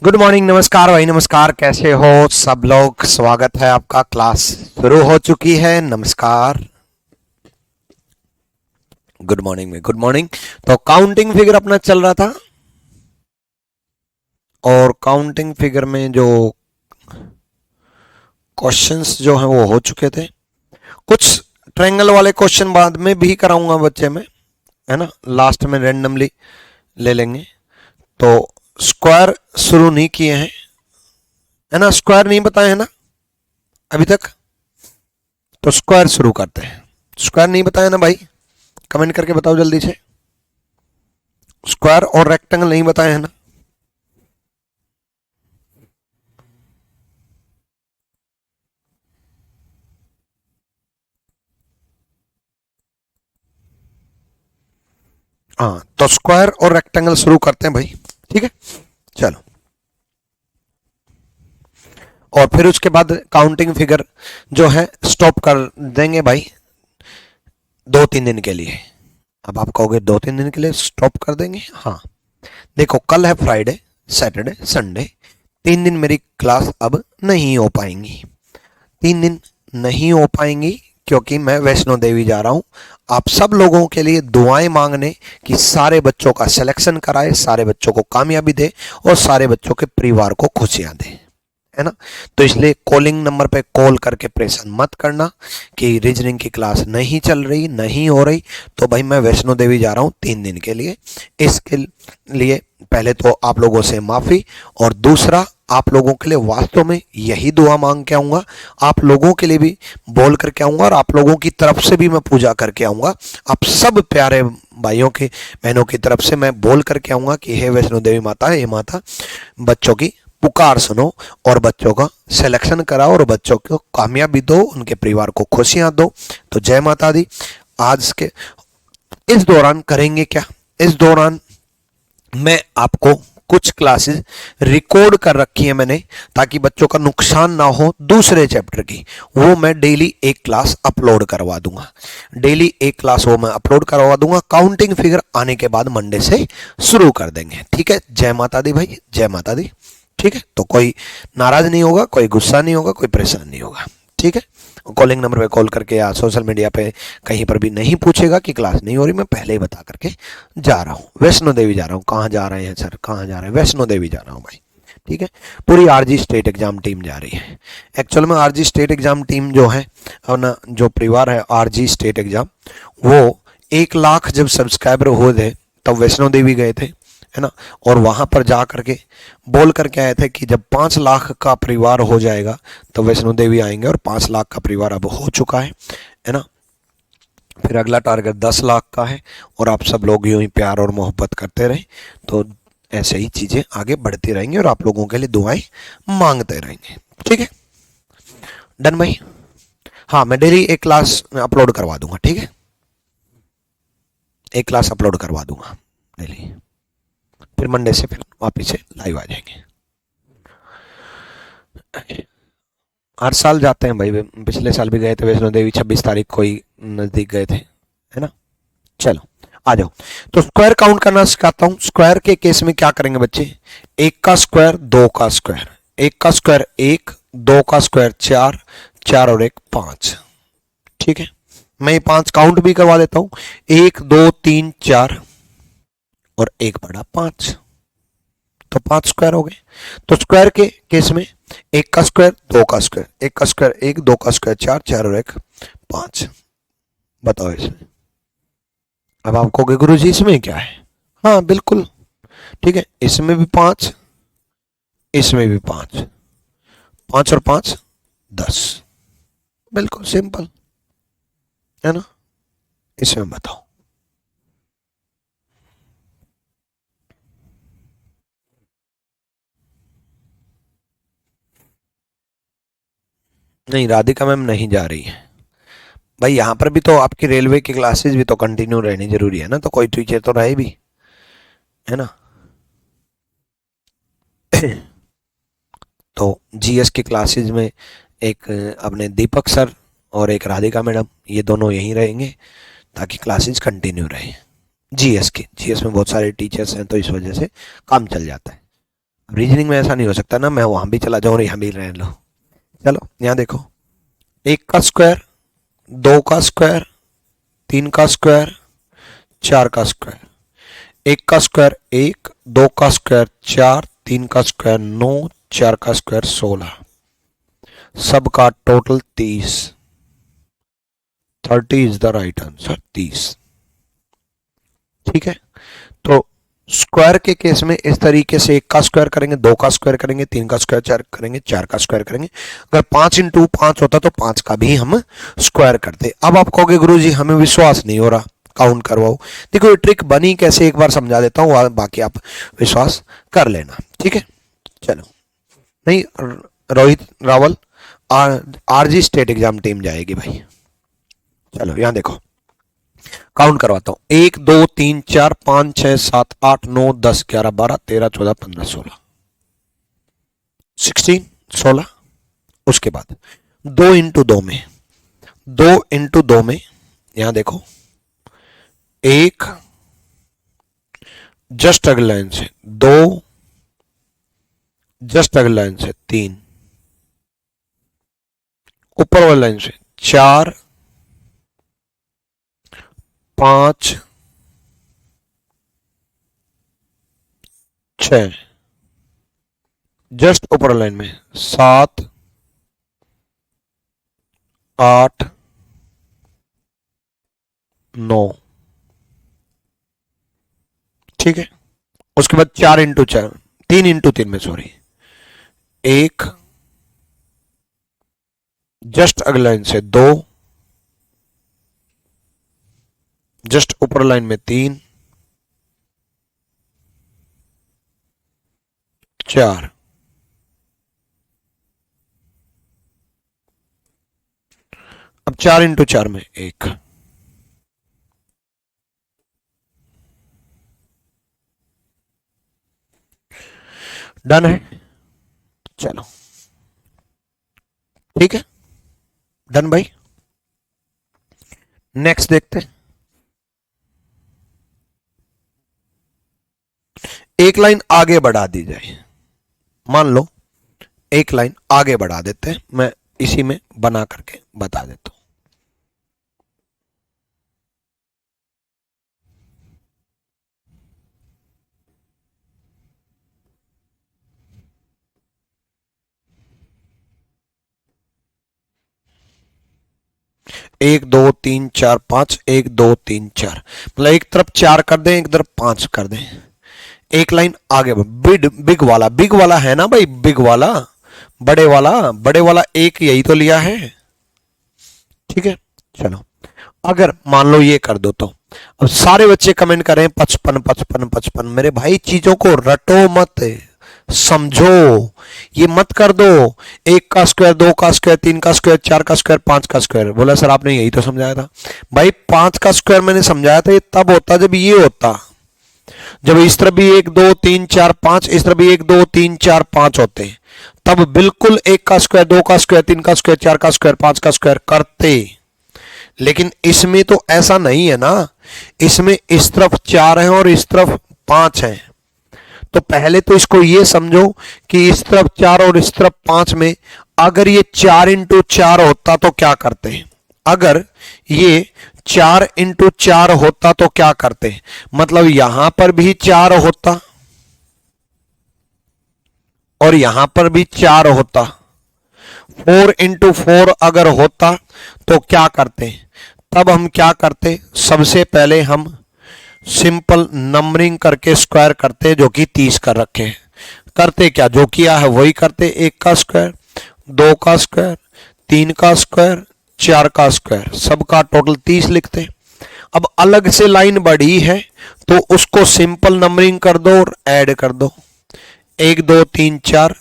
Good morning, नमस्कार भाई, नमस्कार। कैसे हो सब लोग? स्वागत है आपका। क्लास शुरू हो चुकी है। नमस्कार, गुड मॉर्निंग में गुड मॉर्निंग। तो काउंटिंग फिगर अपना चल रहा था और काउंटिंग फिगर में जो क्वेश्चंस जो हैं वो हो चुके थे। कुछ ट्रायंगल वाले क्वेश्चन बाद में भी कराऊंगा बच्चे में, है ना, लास्ट में रैंडमली ले लेंगे। तो स्क्वायर शुरू नहीं किए हैं, है ना, स्क्वायर नहीं बताए हैं ना अभी तक। तो स्क्वायर शुरू करते हैं। स्क्वायर नहीं बताया ना भाई? कमेंट करके बताओ जल्दी से। स्क्वायर और रेक्टेंगल नहीं बताए हैं ना? हाँ, तो स्क्वायर और रेक्टेंगल शुरू करते हैं भाई। ठीक है, चलो। और फिर उसके बाद काउंटिंग फिगर जो है स्टॉप कर देंगे भाई 2-3 दिन के लिए। अब आप कहोगे 2-3 दिन के लिए स्टॉप कर देंगे? हाँ, देखो कल है फ्राइडे, सैटरडे, संडे, 3 दिन मेरी क्लास अब नहीं हो पाएंगी। 3 दिन नहीं हो पाएंगी क्योंकि मैं वैष्णो देवी जा रहा हूं आप सब लोगों के लिए दुआएं मांगने कि सारे बच्चों का सिलेक्शन कराए, सारे बच्चों को कामयाबी दे और सारे बच्चों के परिवार को खुशियां दे, है ना। तो इसलिए कॉलिंग नंबर पे कॉल करके प्रेशर मत करना कि रीजनिंग की क्लास नहीं चल रही, नहीं हो रही। तो भाई मैं वैष्णो देवी जा रहा हूँ 3 दिन के लिए। इसके लिए पहले तो आप लोगों से माफ़ी, और दूसरा आप लोगों के लिए वास्तव में यही दुआ मांग के आऊँगा। आप लोगों के लिए भी बोल करके आऊँगा और आप लोगों की तरफ से भी मैं पूजा करके आऊँगा। आप सब प्यारे भाइयों की, बहनों की तरफ से मैं बोल करके आऊँगा कि हे वैष्णो देवी माता, हे माता, बच्चों की पुकार सुनो और बच्चों का सिलेक्शन कराओ और बच्चों को कामयाबी दो, उनके परिवार को खुशियां दो। तो जय माता दी। आज के इस दौरान करेंगे क्या? इस दौरान मैं आपको कुछ क्लासेस रिकॉर्ड कर रखी है मैंने, ताकि बच्चों का नुकसान ना हो दूसरे चैप्टर की। वो मैं डेली एक क्लास अपलोड करवा दूंगा। डेली एक क्लास वो मैं अपलोड करवा दूंगा। काउंटिंग फिगर आने के बाद मंडे से शुरू कर देंगे। ठीक है, जय माता दी भाई, जय माता दी। ठीक है, तो कोई नाराज नहीं होगा, कोई गुस्सा नहीं होगा, कोई परेशान नहीं होगा। ठीक है, कॉलिंग नंबर पे कॉल करके या सोशल मीडिया पे कहीं पर भी नहीं पूछेगा कि क्लास नहीं हो रही। मैं पहले ही बता करके जा रहा हूँ, वैष्णो देवी जा रहा हूँ। कहाँ जा रहे हैं सर, कहाँ जा रहे हैं? वैष्णो देवी जा रहा हूँ भाई। ठीक है, पूरी आरजी स्टेट एग्जाम टीम जा रही है। एक्चुअल में आरजी स्टेट एग्जाम टीम जो है अपना, जो परिवार है आरजी स्टेट एग्जाम, वो 1 लाख जब सब्सक्राइबर हो गए तब वैष्णो देवी गए थे, है ना। और वहां पर जा करके बोल करके आए थे कि जब 5 लाख का परिवार हो जाएगा तो वैष्णो देवी आएंगे, और 5 लाख का परिवार अब हो चुका है ना। फिर अगला टारगेट 10 लाख का है, और आप सब लोग यूं ही प्यार और मोहब्बत करते रहे तो ऐसे ही चीजें आगे बढ़ती रहेंगी और आप लोगों के लिए दुआएं मांगते रहेंगे। ठीक है, डन भाई? हाँ, मैं डेली एक क्लास अपलोड करवा दूंगा। ठीक है, एक क्लास अपलोड करवा दूंगा डेली। फिर मंडे से फिर वापिस से लाइव आ जाएंगे। हर साल जाते हैं भाई, पिछले साल भी गए थे वैष्णो देवी, 26 तारीख को ही नजदीक गए थे, है ना। चलो आ जाओ। तो स्क्वायर काउंट करना सिखाता हूं। स्क्वायर के केस में क्या करेंगे बच्चे? 1 का स्क्वायर, 2 का स्क्वायर, 1 का स्क्वायर 1, 2 का स्क्वायर 4, 4 और 1 5। ठीक है, मैं ये 5 काउंट भी करवा देता हूं। 1 2 3 4 और 1 बड़ा 5, तो 5 स्क्वायर हो गए। तो स्क्वायर के केस में 1 का स्क्वायर, 2 का स्क्वायर, 1 का स्क्वायर 1, 2 का स्क्वायर 4, 4 और 1 5। बताओ इसमें। अब आप कहोगे गुरु जी इसमें क्या है? हाँ बिल्कुल ठीक है, इसमें भी 5, इसमें भी 5, 5 और 5 10। बिल्कुल सिंपल, है ना। इसमें बताओ। नहीं, राधिका मैम नहीं जा रही है भाई। यहाँ पर भी तो आपकी रेलवे की क्लासेस भी तो कंटिन्यू रहनी जरूरी है ना, तो कोई टीचर तो रहे भी, है ना। तो जीएस की क्लासेस में एक अपने दीपक सर और एक राधिका मैडम, ये दोनों यहीं रहेंगे ताकि क्लासेस कंटिन्यू रहे। जीएस में बहुत सारे टीचर्स हैं तो इस वजह से काम चल जाता है। रीजनिंग में ऐसा नहीं हो सकता ना, मैं वहां भी चला जाऊं और यहां भी रह लो। चलो यहां देखो, 1 का स्क्वायर, 2 का स्क्वायर, 3 का स्क्वायर, 4 का स्क्वायर। 1 का स्क्वायर 1, 2 का स्क्वायर 4, 3 का स्क्वायर 9, 4 का स्क्वायर 16, सबका total 30। 30 is the right answer, 30। ठीक है, तो स्क्वायर के केस में इस तरीके से 1 का स्क्वायर करेंगे, 2 का स्क्वायर करेंगे, 3 का स्क्वायर चार करेंगे, 4 का स्क्वायर करेंगे। अगर 5 × 5 होता तो 5 का भी हम स्क्वायर करते। अब आप कहोगे गुरुजी हमें विश्वास नहीं हो रहा, काउंट करवाओ। देखो ये ट्रिक बनी कैसे, एक बार समझा देता हूँ, बाकी आप विश्वास कर लेना। ठीक है, चलो। नहीं, Rohit Rawal RG state exam team जाएगी भाई। चलो यहां देखो, काउंट करवाता हूं। 1 2 3 4 5 6 7 8 9 10 11 12 13 14 15 16, 16। उसके बाद 2 × 2 में, 2 × 2 में यहां देखो, 1 जस्ट अगली लाइन से, 2 जस्ट अगली लाइन से, 3 ऊपर वाली लाइन से, 4 5 6 जस्ट ऊपर लाइन में, 7 8 9। ठीक है, उसके बाद 4 × 4, 3 × 3 में सॉरी, 1 जस्ट अगली लाइन से, 2 जस्ट ऊपर लाइन में, 3 4। अब 4 × 4 में 1। डन है, चलो ठीक है, डन भाई। नेक्स्ट देखते हैं, एक लाइन आगे बढ़ा दी जाए। मान लो एक लाइन आगे बढ़ा देते हैं, मैं इसी में बना करके बता देता हूं। एक दो तीन चार पांच, 1 2 3 4, मतलब एक तरफ 4 कर दें, एक तरफ 5 कर दें। एक लाइन आगे बिग वाला है ना भाई, बिग वाला, बड़े वाला एक यही तो लिया है। ठीक है, चलो अगर मान लो ये कर दो तो अब सारे बच्चे कमेंट करें 55 55 55। मेरे भाई चीजों को रटो मत, समझो, ये मत कर दो 1 का स्क्वायर, 2 का स्क्वायर, 3 का स्क्वायर, 4 का स्क्वायर, 5 का स्क्वायर। बोला सर आपने यही तो समझाया था। भाई 5 का स्क्वायर मैंने समझाया था, ये तब होता जब ये होता, जब इस तरफ भी 1 2 3 4 5, इस तरफ भी 1 2 3 4 5 होते, तब बिल्कुल 1 का स्क्वायर, 2 का स्क्वायर, 3 का स्क्वायर, 4 का स्क्वायर, 5 का स्क्वायर करते। लेकिन इसमें तो ऐसा नहीं है ना, इसमें इस तरफ 4 है और इस तरफ 5 है। तो पहले तो इसको ये समझो कि इस तरफ 4 और इस तरफ 5 में अगर ये 4 × 4 होता तो क्या करते, अगर ये 4 × 4 होता तो क्या करते, मतलब यहां पर भी 4 होता और यहां पर भी 4 होता। 4 × 4 अगर होता तो क्या करते, तब हम क्या करते, सबसे पहले हम सिंपल नंबरिंग करके स्क्वायर करते, जो कि 30 कर रखे हैं। करते क्या, जो किया है वही करते, 1 का स्क्वायर, 2 का स्क्वायर, 3 का स्क्वायर, 4 का स्क्वायर, सबका टोटल 30 लिखते। अब अलग से लाइन बढ़ी है तो उसको सिंपल नंबरिंग कर दो और ऐड कर दो, 1 2 3 4,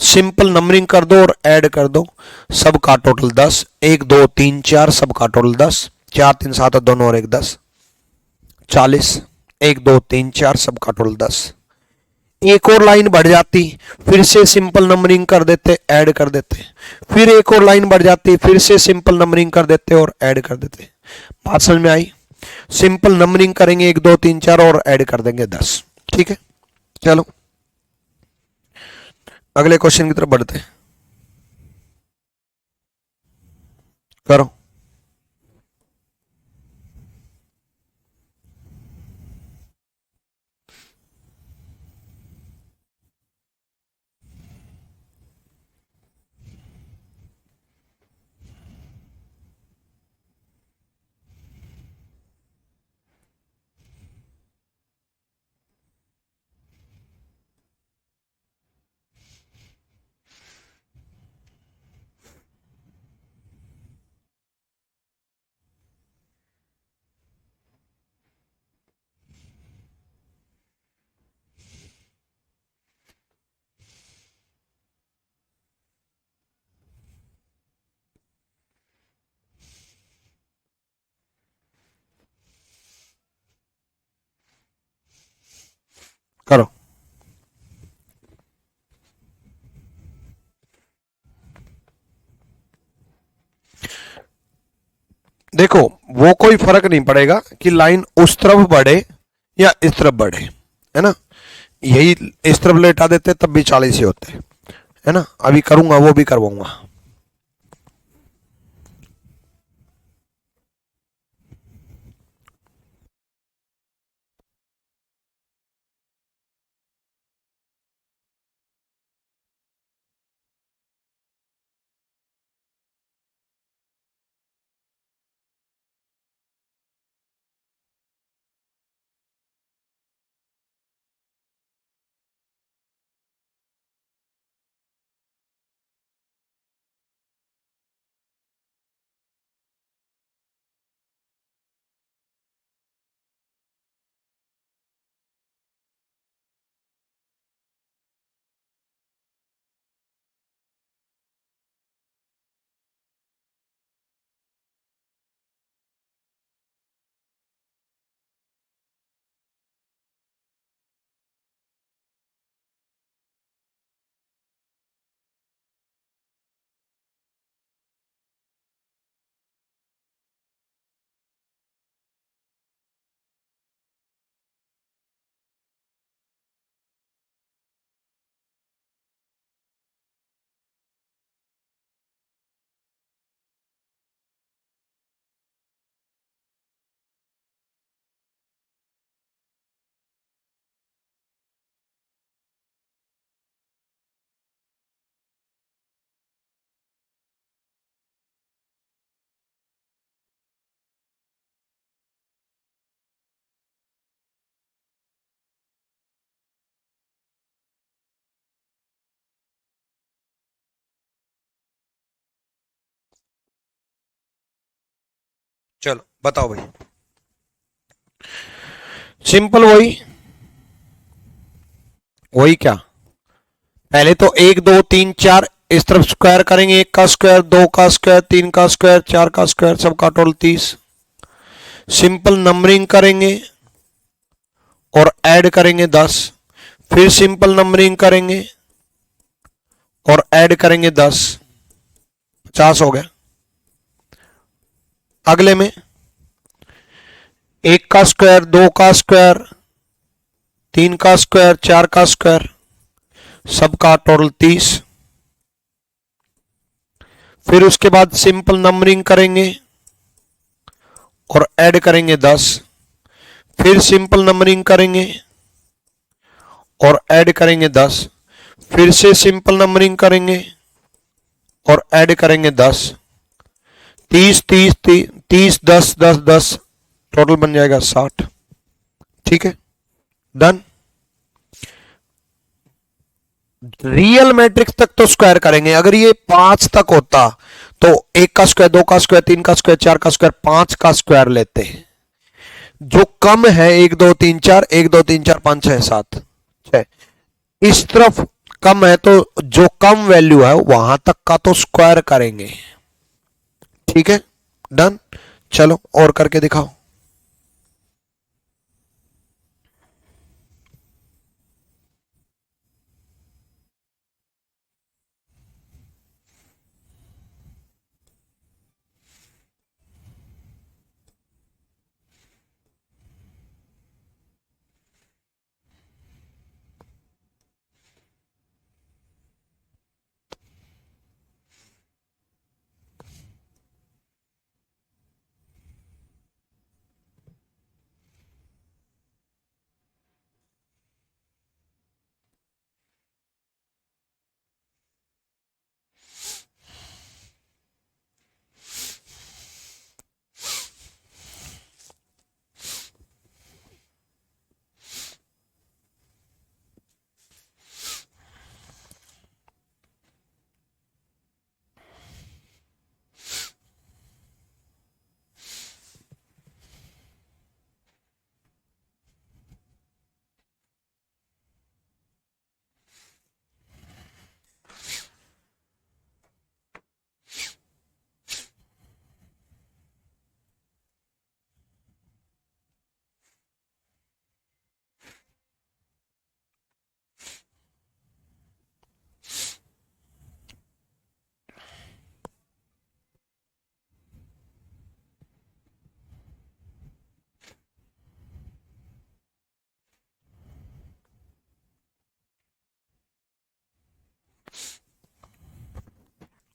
सिंपल नंबरिंग कर दो और ऐड कर दो, सबका टोटल 10। 1 2 3 4 सबका टोटल 10, 4 3 7 दोनों और 1 10, 40। 1 2 3 4 सबका टोटल 10। एक और लाइन बढ़ जाती, फिर से सिंपल नंबरिंग कर देते, ऐड कर देते, फिर एक और लाइन बढ़ जाती, फिर से सिंपल नंबरिंग कर देते और ऐड कर देते। बात समझ में आई? सिंपल नंबरिंग करेंगे 1 2 3 4 और ऐड कर देंगे 10। ठीक है, चलो अगले क्वेश्चन की तरफ बढ़ते हैं। करो। करो। देखो, वो कोई फर्क नहीं पड़ेगा कि लाइन उस तरफ बढ़े या इस तरफ बढ़े, है ना। यही इस तरफ लेटा देते तब भी 40 ही होते, है ना। अभी करूंगा, वो भी करवाऊंगा। चलो बताओ भाई। सिंपल, वही वही क्या। पहले तो 1 2 3 4 इस तरफ स्क्वायर करेंगे, 1 का स्क्वायर, 2 का स्क्वायर, 3 का स्क्वायर, 4 का स्क्वायर, सबका टोटल 30। सिंपल नंबरिंग करेंगे और ऐड करेंगे 10। फिर सिंपल नंबरिंग करेंगे और ऐड करेंगे 10, 50 हो गया। अगले में 1 का स्क्वायर, 2 का स्क्वायर, 3 का स्क्वायर, 4 का स्क्वायर, सबका टोटल 30। फिर उसके बाद सिंपल नंबरिंग करेंगे और ऐड करेंगे 10। फिर सिंपल नंबरिंग करेंगे और ऐड करेंगे 10। फिर से सिंपल नंबरिंग करेंगे और ऐड करेंगे 10। 30 30 30 10 10 10, टोटल बन जाएगा 60। ठीक है, डन। रियल मैट्रिक्स तक तो स्क्वायर करेंगे। अगर ये 5 तक होता तो 1 का स्क्वायर, 2 का स्क्वायर, 3 का स्क्वायर, 4 का स्क्वायर, 5 का स्क्वायर लेते। जो कम है 1 2 3 4, 1 2 3 4 5 6 7 6, इस तरफ कम है तो जो कम वैल्यू है वहां तक का तो स्क्वायर करेंगे। ठीक है, डन। चलो और करके दिखाओ।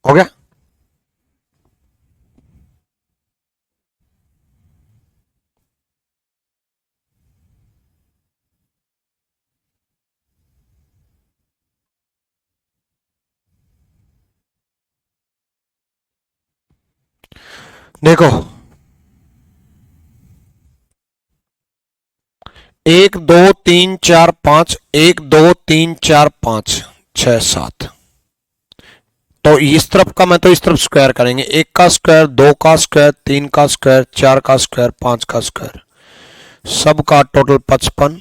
हो गया। देखो, 1 2 3 4 5, 1 2 3 4 5 6 7। तो इस तरफ का मैं तो इस तरफ स्क्वायर करेंगे, 1 का स्क्वायर, 2 का स्क्वायर, 3 का स्क्वायर, 4 का स्क्वायर, 5 का स्क्वायर, सबका टोटल 55।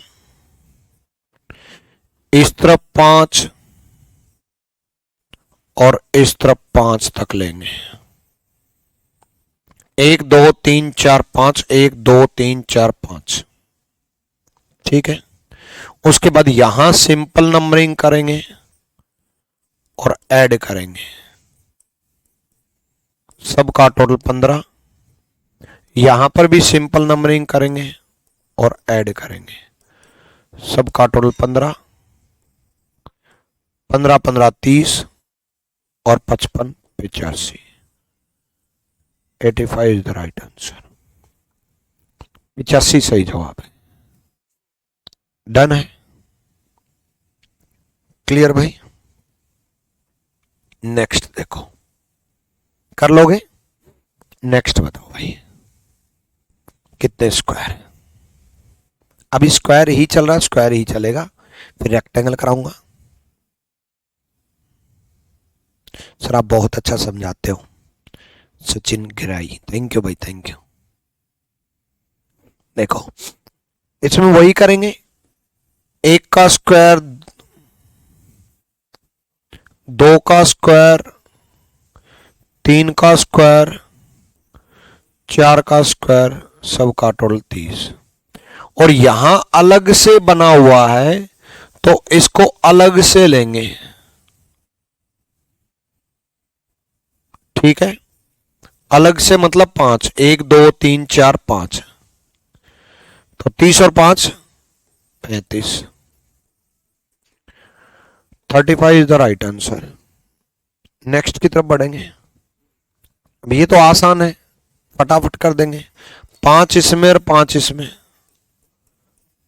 इस तरफ 5 और इस तरफ 5 तक लेंगे। 1 2 3 4 5, 1 2 3 4 5। ठीक है। उसके बाद यहां सिंपल नंबरिंग करेंगे और ऐड करेंगे, सबका टोटल 15। यहां पर भी सिंपल नंबरिंग करेंगे और ऐड करेंगे, सबका टोटल 15। 15 15 30 और 55 85। 85 इज द राइट आंसर। 85 सही जवाब है। डन है। क्लियर भाई। नेक्स्ट देखो, कर लोगे? नेक्स्ट बताओ भाई, कितने स्क्वायर? अभी स्क्वायर ही चल रहा है, स्क्वायर ही चलेगा, फिर रेक्टेंगल कराऊंगा। सर आप बहुत अच्छा समझाते हो, सचिन गिराई, थैंक यू भाई, थैंक यू। देखो, इसमें वही करेंगे, 1 का स्क्वायर, 2 का स्क्वायर, 3 का स्क्वायर, 4 का स्क्वायर, सबका टोटल 30। और यहां अलग से बना हुआ है तो इसको अलग से लेंगे। ठीक है, अलग से मतलब 5, 1 2 3 4 5, तो 30 और 5 35। 35 is the right answer. Next की तरफ बढ़ेंगे। अब ये तो आसान है, फटाफट कर देंगे। 5 इसमें और 5 इसमें,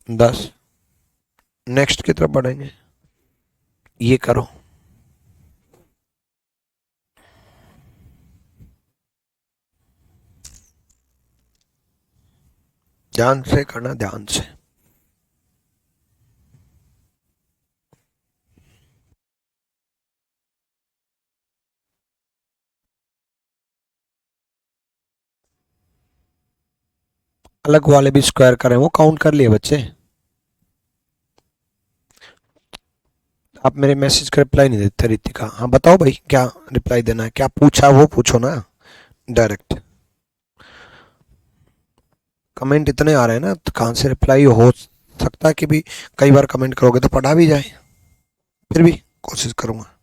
10। नेक्स्ट की तरफ बढ़ेंगे, ये करो, ध्यान से करना, ध्यान से। अलग वाले भी स्क्वायर करें, वो काउंट कर लिए बच्चे। आप मेरे मैसेज का रिप्लाई नहीं देते रितिका। हाँ बताओ भाई, क्या रिप्लाई देना है, क्या पूछा वो पूछो ना डायरेक्ट। कमेंट इतने आ रहे हैं ना, तो कहाँ से रिप्लाई हो सकता है कि भी कई बार कमेंट करोगे तो पढ़ा भी जाए, फिर भी कोशिश करूंगा।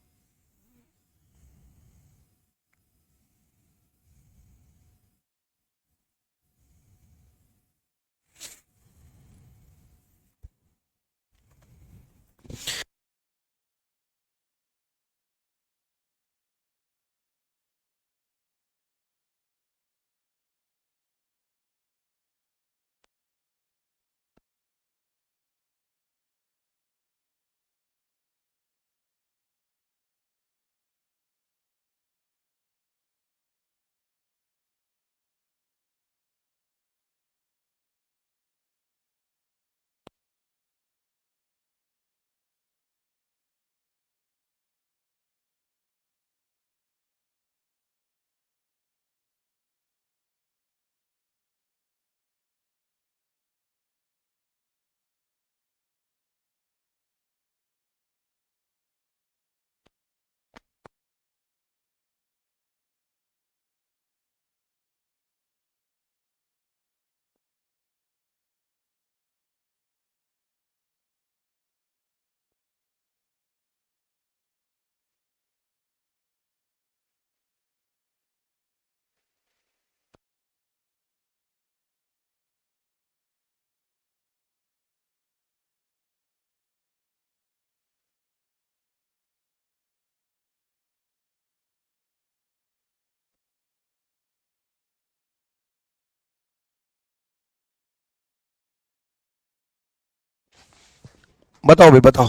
बताओ भाई बताओ।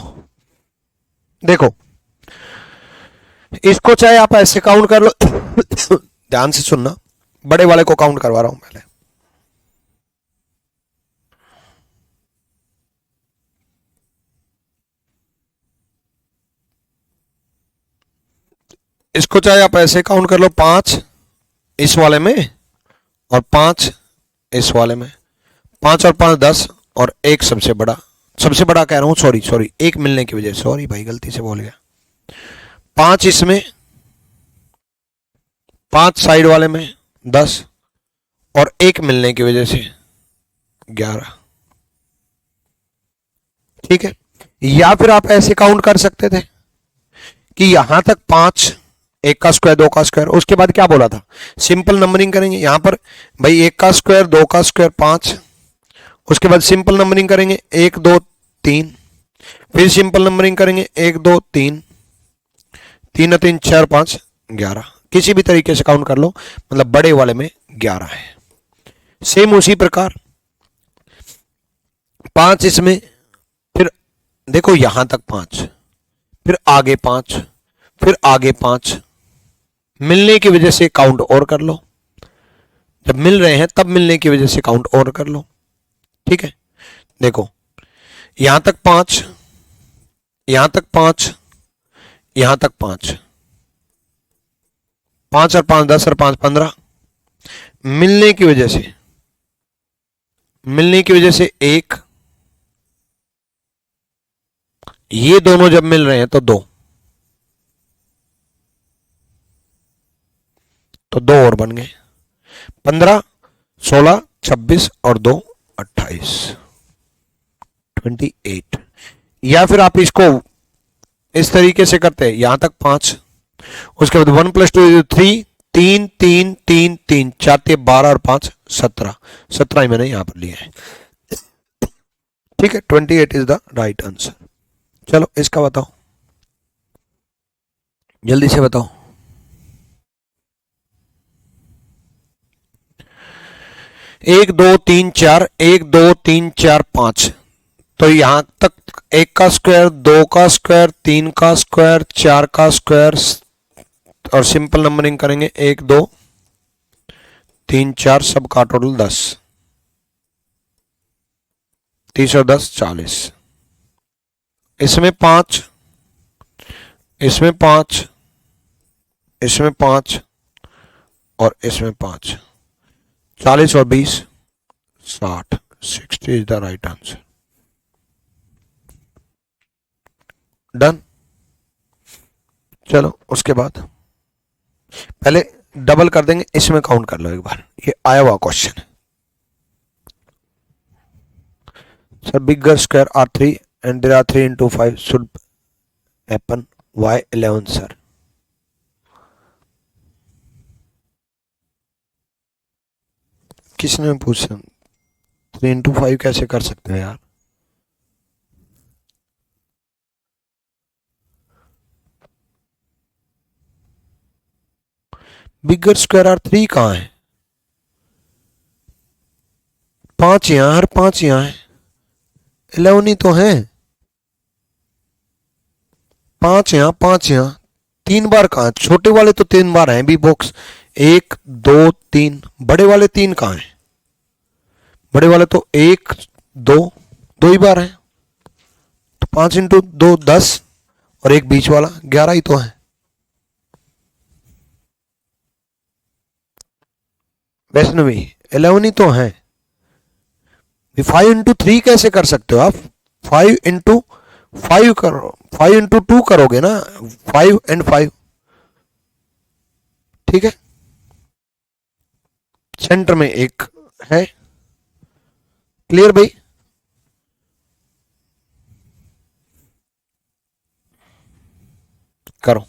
देखो इसको चाहे आप ऐसे काउंट कर लो ध्यान से सुनना, बड़े वाले को काउंट करवा रहा हूं पहले। इसको चाहे आप ऐसे काउंट कर लो, 5 इस वाले में और 5 इस वाले में, 5 और 5 10, और एक सबसे बड़ा, सबसे बड़ा कह रहा हूं, सॉरी सॉरी, एक मिलने की वजह से, सॉरी भाई गलती से बोल गया। 5 इसमें, 5 साइड वाले में 10, और एक मिलने की वजह से 11। ठीक है, या फिर आप ऐसे काउंट कर सकते थे कि यहां तक 5, एक का स्क्वायर, दो का स्क्वायर, उसके बाद क्या बोला था, सिंपल नंबरिंग करेंगे। यहां पर भाई एक का स्क्वायर, दो का स्क्वायर 5, उसके बाद सिंपल नंबरिंग करेंगे 1 2 3, फिर सिंपल नंबरिंग करेंगे 1 2 3, 3 3 4 5 11। किसी भी तरीके से काउंट कर लो, मतलब बड़े वाले में 11 है। सेम उसी प्रकार 5 इसमें, फिर देखो यहां तक 5, फिर आगे 5, फिर आगे 5, मिलने की वजह से काउंट और कर लो, जब मिल रहे हैं तब मिलने की वजह से काउंट और कर लो। ठीक है, देखो यहां तक 5, यहां तक 5, यहां तक 5, 5 और 5 10 और 5 15, मिलने की वजह से, मिलने की वजह से एक, ये दोनों जब मिल रहे हैं तो दो और बन गए, 15 16 26 और 2 28, 28। या फिर आप इसको इस तरीके से करते हैं, यहां तक 5, उसके बाद 1 + 2 = 3, 3 3 3 3 4 12 और 5 17, 17 ही मैंने यहां पर लिया है। ठीक है, 28 इज द राइट आंसर। चलो इसका बताओ, जल्दी से बताओ। 1 2 3 4, 1 2 3 4 5, तो यहां तक एक का स्क्वायर, दो का स्क्वायर, तीन का स्क्वायर, चार का स्क्वायर, और सिंपल नंबरिंग करेंगे 1 2 3 4, सबका टोटल 10, 30 और 10 40, इसमें 5, इसमें 5, इसमें 5 और इसमें 5, 40 और 20 60, 60 is the right answer. Done. चलो उसके बाद पहले डबल कर देंगे, इसमें काउंट कर लो एक बार, ये आया हुआ क्वेश्चन है। Sir bigger square are 3 and there are 3 into 5 should happen Y 11 sir. किसने पूछा, 3 into 5 कैसे कर सकते हैं यार। बिगर स्क्वायर आर 3 कहां है, 5 यहां, हर 5 यहां है, 11 ही तो है, 5 यहां 5 यहां, 3 बार कहां, छोटे वाले तो 3 बार हैं बी बॉक्स, 1 2 3, बड़े वाले 3 कहां हैं, बड़े वाले तो 1 2, 2 ही बार हैं, तो 5 into 2 10, और एक बीच वाला 11 ही तो है। वैष्णवी 11 ही तो है। 5 into 3 कैसे कर सकते हो आप, 5 into 5 करो, 5 into 2 करोगे ना, 5 and 5। ठीक है, सेंटर में एक है, क्लियर भाई। करो।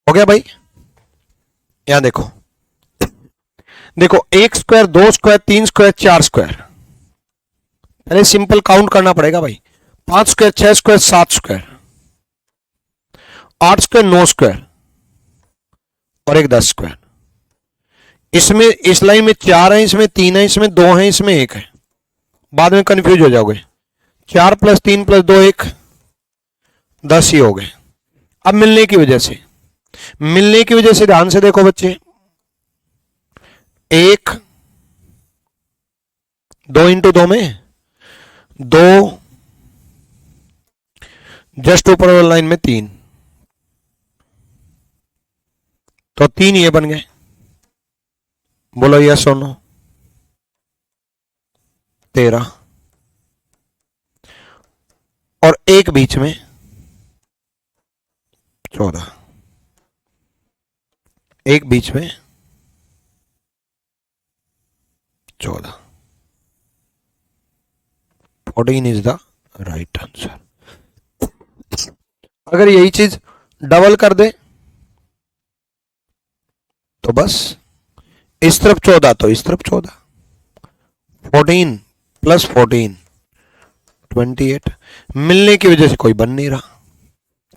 हो गया भाई। यहां देखो, देखो 1 स्क्वायर, 2 स्क्वायर, 3 स्क्वायर, 4 स्क्वायर। पहले सिंपल काउंट करना पड़ेगा भाई। 5 square, 6 square, 7 square, 8 square, 9 square और एक 10 स्क्वायर। इसमें इस लाइन में 4 है, इसमें 3 है, इसमें 2 है, इसमें 1 है। बाद में कंफ्यूज हो जाओगे। 4+3+2 1, 10 ही हो गए। अब मिलने की वजह से, ध्यान से देखो बच्चे, 1, 2 इंटू 2 में 2, जस्ट ऊपर वाली लाइन में 3, तो 3 ये बन गए। बोलो यस और नो। 13 और एक बीच में 14, एक बीच में 14। 14 इज द राइट आंसर। अगर यही चीज डबल कर दे तो बस इस तरफ 14 तो इस तरफ 14, 14 + 14 28। मिलने की वजह से कोई बन नहीं रहा,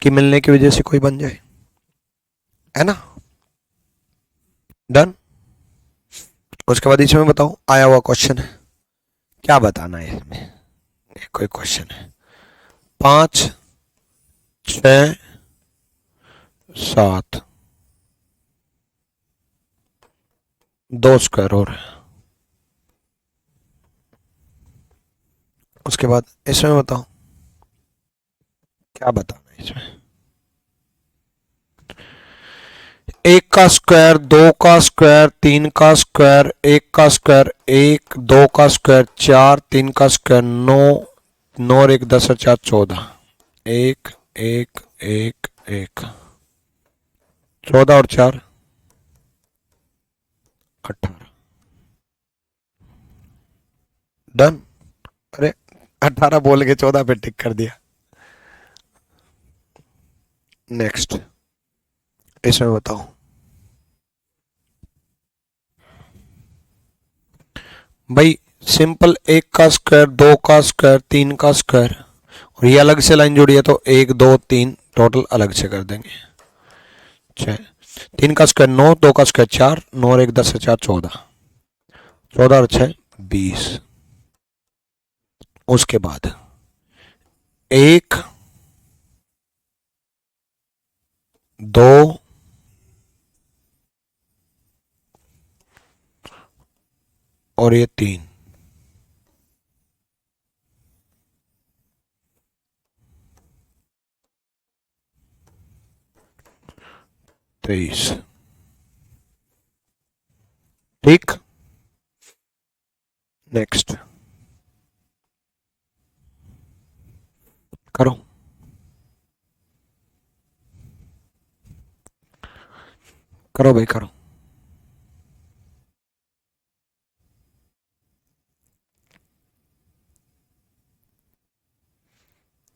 कि मिलने की वजह से कोई बन जाए, है ना। डन। उसके बाद इसमें बताओ, आया हुआ क्वेश्चन है, क्या बताना है इसमें। कोई क्वेश्चन है 5, 6, 7, 2 स्क्वायर और है। उसके बाद इसमें बताओ क्या बताना है इसमें। 1 का स्क्वायर, 2 का स्क्वायर, 3 का स्क्वायर, 1 का स्क्वायर, 1, 2 का स्क्वायर, 4, 3 का स्क्वायर, 9, 9 और 1 10 और 4 14, 1 1 1 1, 14 और 4 18। डन। अरे 18 बोल के 14 पे टिक कर दिया। नेक्स्ट इसमें बताओ, भाई सिंपल 1 का स्क्वायर, 2 का स्क्वायर, 3 का स्क्वायर, और ये अलग से लाइन जोड़ी है तो 1 2 3 टोटल अलग से कर देंगे। 6, 3 का स्क्वायर 9, 2 का स्क्वायर 4, 9 और 1 10 और 4 14, 14 और 6 20। उसके बाद 1 2 और ये 3, 23। ठीक। नेक्स्ट करो, करो भाई करो।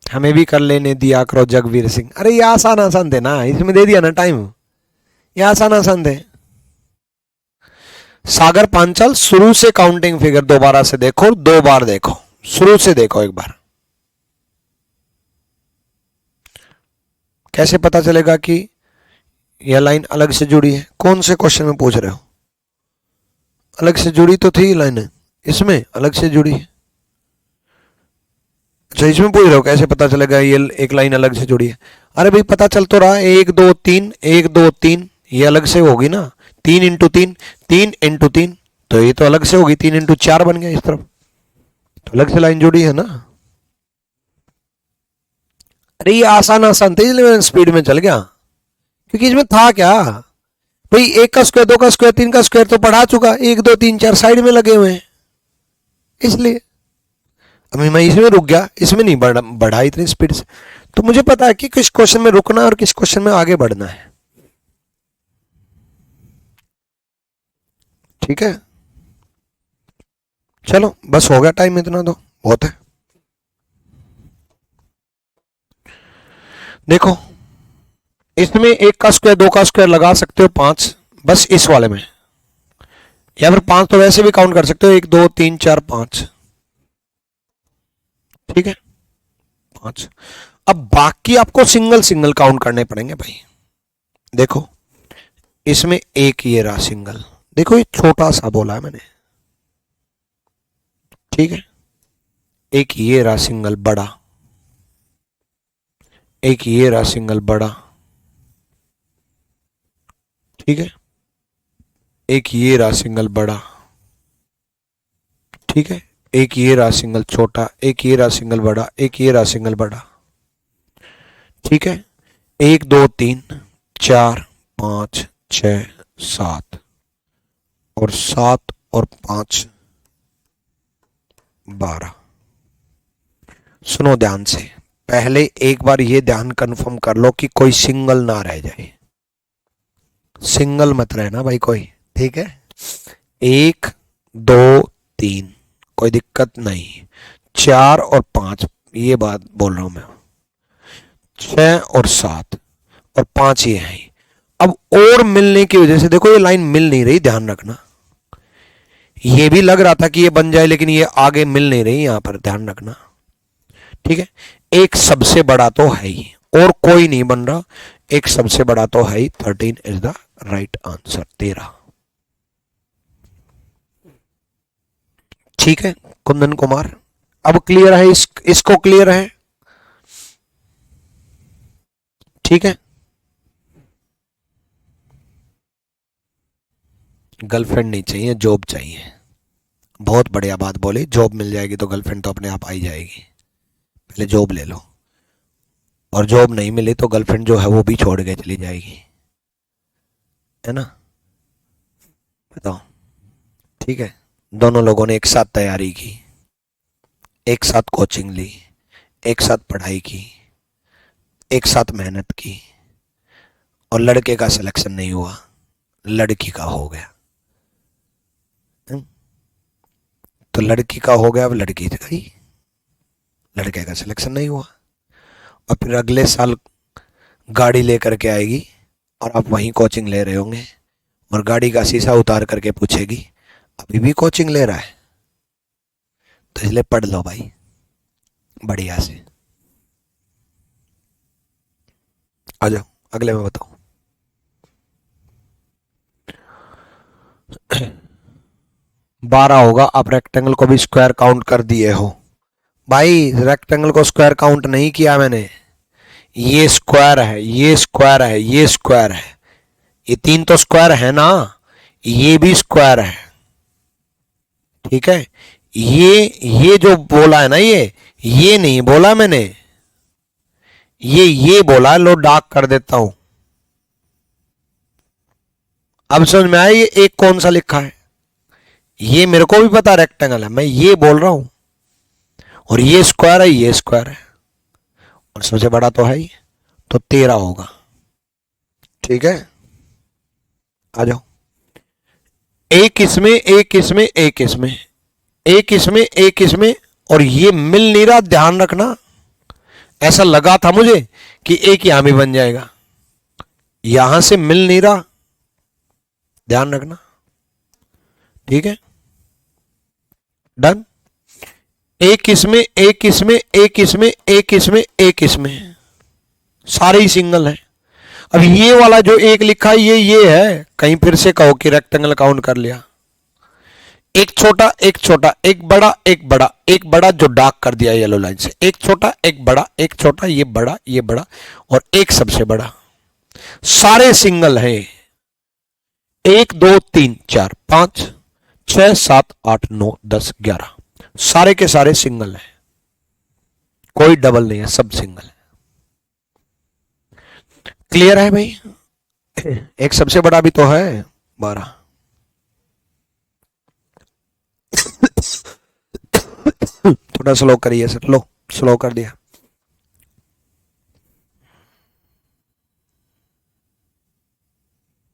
हमें भी कर लेने दिया करो जगवीर सिंह। अरे ये आसान आसान थे ना, इसमें दे दिया ना टाइम, ये आसान आसान थे। सागर पांचाल, शुरू से काउंटिंग फिगर दोबारा से देखो, 2 बार देखो, शुरू से देखो एक बार। कैसे पता चलेगा कि यह लाइन अलग से जुड़ी है। कौन से क्वेश्चन में पूछ रहे हो। अलग से जुड़ी तो थी लाइन, इसमें अलग से जुड़ी है। अच्छा इसमें पूछ रहे हो कैसे पता चलेगा ये एक लाइन अलग से जुड़ी है। अरे भाई पता चल तो रहा, 1 2 3 1 2 3, ये अलग से होगी ना। 3 इंटू 3, 3 इंटू 3, तो ये तो अलग से होगी। 3 इंटू 4 बन गया इस तरफ, तो अलग से लाइन जुड़ी है ना। अरे ये आसान आसान थे इसलिए मैं स्पीड में चल गया, क्योंकि इसमें था क्या भाई, 1 का स्क्वायर, 2 का स्क्वायर, 3 का स्क्वायर तो पढ़ा चुका, 1 2 3 4 साइड में लगे हुए हैं, इसलिए अभी मैं इसमें रुक गया, इसमें नहीं बढ़ा इतनी स्पीड से। तो मुझे पता है कि किस क्वेश्चन में रुकना है और किस क्वेश्चन में आगे बढ़ना है। ठीक है, चलो बस हो गया टाइम, इतना तो बहुत है। देखो इसमें एक का स्क्वायर, दो का स्क्वायर लगा सकते हो 5, बस इस वाले में, या फिर 5 तो वैसे भी काउंट कर सकते हो, 1 2 3 4 5, ठीक है 5। अब बाकी आपको सिंगल सिंगल काउंट करने पड़ेंगे भाई। देखो इसमें एक ये रहा सिंगल, देखो ये छोटा सा बोला है मैंने, ठीक है। एक ये रहा सिंगल बड़ा, एक ये रहा सिंगल बड़ा, ठीक है। एक ये रहा सिंगल बड़ा, ठीक है। एक ये रहा सिंगल छोटा, एक ये रहा सिंगल बड़ा, एक ये रहा सिंगल बड़ा, ठीक है। 1 2 3 4 5 6 7, और 7 और 5 12। सुनो ध्यान से, पहले एक बार ये ध्यान कंफर्म कर लो कि कोई सिंगल ना रह जाए, सिंगल मत रहना भाई कोई, ठीक है। 1 2 3 कोई दिक्कत नहीं, 4 और 5 ये बात बोल रहा हूं मैं, 6 और 7 और 5 ये है। अब और मिलने की वजह से देखो ये लाइन मिल नहीं रही, ध्यान रखना। ये भी लग रहा था कि ये बन जाए, लेकिन ये आगे मिल नहीं रही, यहां पर ध्यान रखना, ठीक है। एक सबसे बड़ा तो है ही, और कोई नहीं बन रहा, एक सबसे बड़ा तो है ही। 13 इज द राइट आंसर, 13, ठीक है कुंदन कुमार। अब क्लियर है, इसको क्लियर है, ठीक है। गर्लफ्रेंड नहीं चाहिए, जॉब चाहिए। बहुत बढ़िया बात बोली, जॉब मिल जाएगी तो गर्लफ्रेंड तो अपने आप आ ही जाएगी, पहले जॉब ले लो, और जॉब नहीं मिली तो गर्लफ्रेंड जो है वो भी छोड़ के चली जाएगी, है ना। बताओ, ठीक है। दोनों लोगों ने एक साथ तैयारी की, एक साथ कोचिंग ली, एक साथ पढ़ाई की, एक साथ मेहनत की, और लड़के का सिलेक्शन नहीं हुआ, लड़की का हो गया। तो लड़की का हो गया, अब लड़की तो गई, लड़के का सिलेक्शन नहीं हुआ, और फिर अगले साल गाड़ी लेकर के आएगी, और आप वहीं कोचिंग ले रहे होंगे, और गाड़ी का शीशा उतार करके पूछेगी अभी भी कोचिंग ले रहा है, तो इसलिए पढ़ लो भाई बढ़िया से। आ जाओ अगले में बताओ। 12 होगा। आप रेक्टेंगल को भी स्क्वायर काउंट कर दिए हो भाई, रेक्टेंगल को स्क्वायर काउंट नहीं किया मैंने, ये स्क्वायर है, ये स्क्वायर है, ये स्क्वायर है, ये 3 तो स्क्वायर है ना, ये भी स्क्वायर है, ठीक है। ये जो बोला है ना, ये नहीं बोला मैंने, ये बोला, लो डार्क कर देता हूं। अब समझ में आया ये एक कौन सा लिखा है, ये मेरे को भी पता रेक्टेंगल है, मैं ये बोल रहा हूं, और ये स्क्वायर है, ये स्क्वायर है, और सबसे बड़ा तो है ही, तो 13 होगा, ठीक है। आ जाओ, एक इसमें, एक इसमें, एक इसमें, एक इसमें, एक इसमें, और ये मिल नहीं रहा, ध्यान रखना। ऐसा लगा था मुझे कि एक यहां भी बन जाएगा, यहां से मिल नहीं रहा, ध्यान रखना, ठीक है। डन। एक इसमें, एक इसमें, एक इसमें, एक इसमें, एक इसमें, सारे ही सिंगल है। अब ये वाला जो एक लिखा है, ये है, कहीं फिर से कहो कि रेक्टेंगल काउंट कर लिया। एक छोटा, एक छोटा, एक बड़ा, एक बड़ा, एक बड़ा जो डार्क कर दिया येलो लाइन से, एक छोटा, एक बड़ा, एक छोटा, ये बड़ा, ये बड़ा, और एक सबसे बड़ा, सारे सिंगल हैं। 1 2 3 4 5 6 7 8 9 10 11, सारे के सारे सिंगल हैं, कोई डबल नहीं है, सब सिंगल है। क्लियर है भाई। एक सबसे बड़ा भी तो है 12। थोड़ा स्लो करिए सर, लो स्लो कर दिया।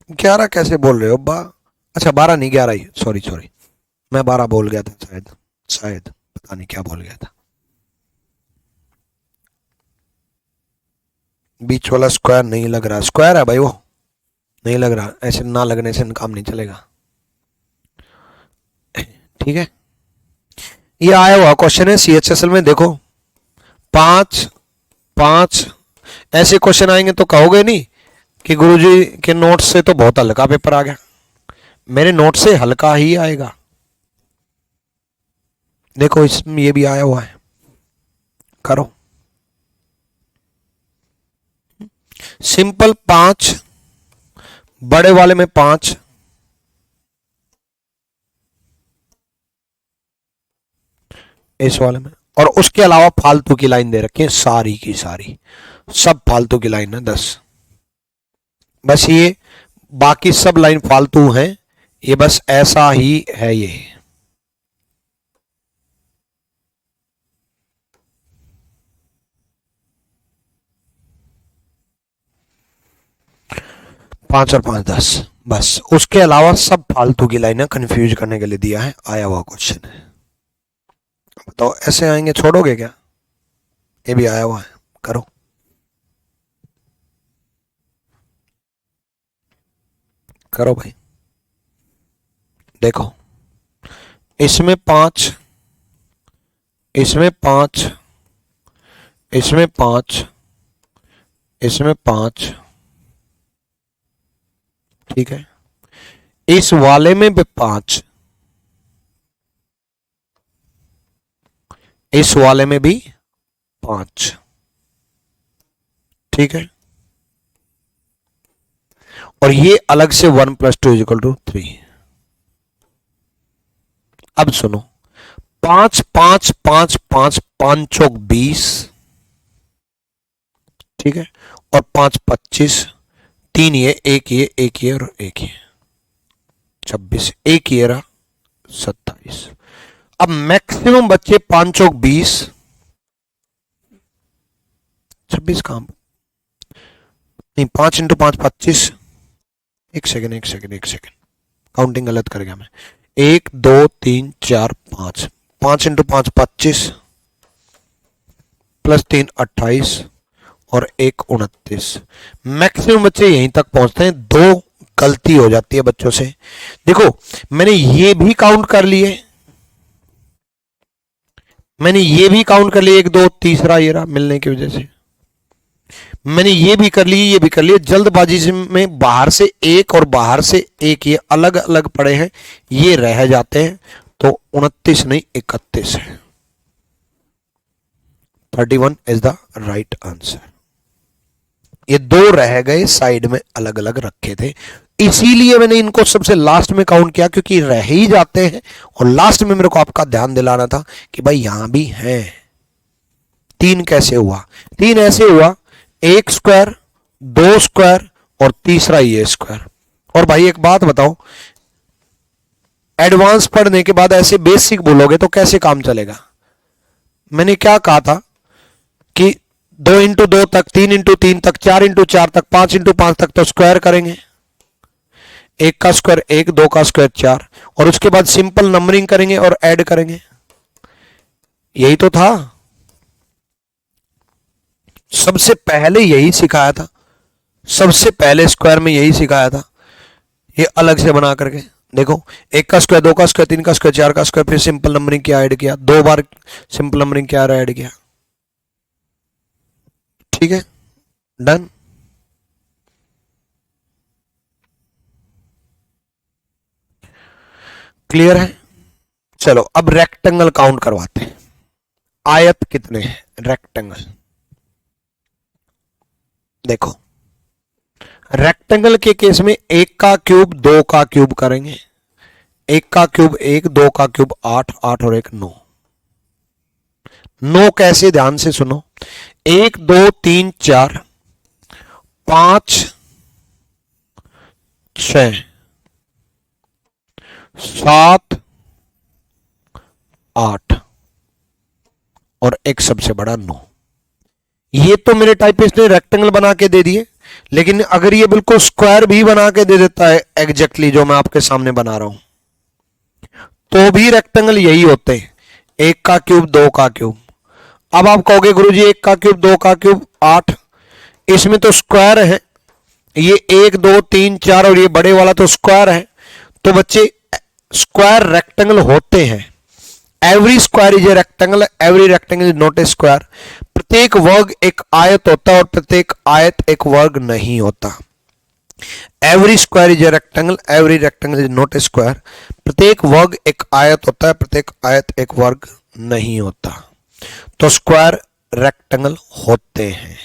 ग्यारह कैसे बोल रहे हो बा? अच्छा 12 नहीं 11 ही, सॉरी सॉरी, मैं 12 बोल गया था शायद, शायद पता नहीं क्या बोल गया था। बीच वाला स्क्वायर नहीं लग रहा, स्क्वायर है भाई वो, नहीं लग रहा, ऐसे ना लगने से काम नहीं चलेगा। ठीक है, ये आया हुआ क्वेश्चन है CHSL में, देखो 5 5 ऐसे क्वेश्चन आएंगे तो कहोगे नहीं कि गुरुजी के नोट से तो बहुत हल्का पेपर आ गया। मेरे नोट से हल्का ही आएगा। देखो इसमें ये भी आया हुआ है, करो सिंपल 5, बड़े वाले में 5, इस वाले में, और उसके अलावा फालतू की लाइन दे रखी है, सारी की सारी सब फालतू की लाइन है 10। बस ये बाकी सब लाइन फालतू हैं, ये बस ऐसा ही है ये। पांच और 5 10, बस उसके अलावा सब फालतू की लाइनें कंफ्यूज करने के लिए दिया है, आया हुआ क्वेश्चन है। बताओ ऐसे आएंगे छोड़ोगे क्या? ये भी आया हुआ है, करो करो भाई। देखो इसमें 5, इसमें 5, इसमें 5, इसमें 5, ठीक है, इस वाले में भी 5, इस वाले में भी 5, ठीक है, और ये अलग से 1 + 2 = 3। अब सुनो, 5 5 5 5 5 चौक 20, ठीक है, और 5 25, 3 ये, एक ये, एक ये और एक ये, 26, एक ये रहा 27। अब मैक्सिमम बच्चे 5 चौक 20, 26 काम नहीं, 5 × 5 25, एक सेकेंड एक सेकेंड एक सेकेंड, काउंटिंग गलत कर गया मैं, 1 2 3 4 5, 5 × 5 25 + 3 28 और 1 29। मैक्सिमम बच्चे यहीं तक पहुंचते हैं, 2 गलती हो जाती है बच्चों से। देखो मैंने ये भी काउंट कर लिए, मैंने ये भी काउंट कर लिए, 1 2 तीसरा ये रहा मिलने की वजह से, मैंने ये भी कर लिए, ये भी कर लिए, जल्दबाजी में बाहर से एक और बाहर से एक ये अलग अलग पड़े हैं, ये रह जाते हैं, तो 29 नहीं 31 है। 31 इज द राइट आंसर। ये 2 रह गए, साइड में अलग अलग रखे थे, इसीलिए मैंने इनको सबसे लास्ट में काउंट किया, क्योंकि रह ही जाते हैं और लास्ट में मेरे को आपका ध्यान दिलाना था कि भाई यहां भी है। 3 कैसे हुआ? 3 ऐसे हुआ, 1 स्क्वायर, 2 स्क्वायर और तीसरा ये स्क्वायर। और भाई एक बात बताओ, एडवांस पढ़ने के बाद ऐसे बेसिक बोलोगे तो कैसे काम चलेगा? मैंने क्या कहा था कि 2 × 2 तक, 3 × 3 तक, 4 × 4 तक, 5 × 5 तक तो स्क्वायर करेंगे, 1 का स्क्वायर 1, 2 का स्क्वायर 4, और उसके बाद सिंपल नंबरिंग करेंगे और ऐड करेंगे, यही तो था, सबसे पहले यही सिखाया था, सबसे पहले स्क्वायर में यही सिखाया था। ये अलग से बना करके देखो, 1 का स्क्वायर, 2 का स्क्वायर, 3 का स्क्वायर, 4 का स्क्वायर, फिर सिंपल नंबरिंग किया, ऐड किया, 2 बार सिंपल नंबरिंग किया और ऐड किया, ठीक है, डन। क्लियर है? चलो अब रेक्टेंगल काउंट करवाते हैं। आयत कितने हैं? रेक्टेंगल देखो, रेक्टेंगल के केस में 1 का क्यूब 2 का क्यूब करेंगे, 1 का क्यूब 1, 2 का क्यूब 8, 8 और 1 9। 9 कैसे? ध्यान से सुनो, 1 2 3 4 5 6 7 8 और एक सबसे बड़ा 9। ये तो मेरे टाइपिस्ट ने रेक्टेंगल बना के दे दिए, लेकिन अगर ये बिल्कुल स्क्वायर भी बना के दे देता है एग्जैक्टली जो मैं आपके सामने बना रहा हूं, तो भी रेक्टेंगल यही होते हैं, 1 का क्यूब 2 का क्यूब। अब आप कहोगे गुरुजी 1 का क्यूब 2 का क्यूब 8, इसमें तो स्क्वायर है, ये 1 2 3 4 और ये बड़े वाला तो स्क्वायर है। तो बच्चे स्क्वायर रेक्टेंगल होते हैं। Every square is a rectangle, every rectangle is not a square. प्रत्येक वर्ग एक आयत होता है और प्रत्येक आयत एक वर्ग नहीं होता। Every square is a rectangle, every rectangle is not a square. प्रत्येक वर्ग एक आयत होता है, प्रत्येक आयत एक वर्ग नहीं होता। तो स्क्वायर रेक्टेंगल होते हैं,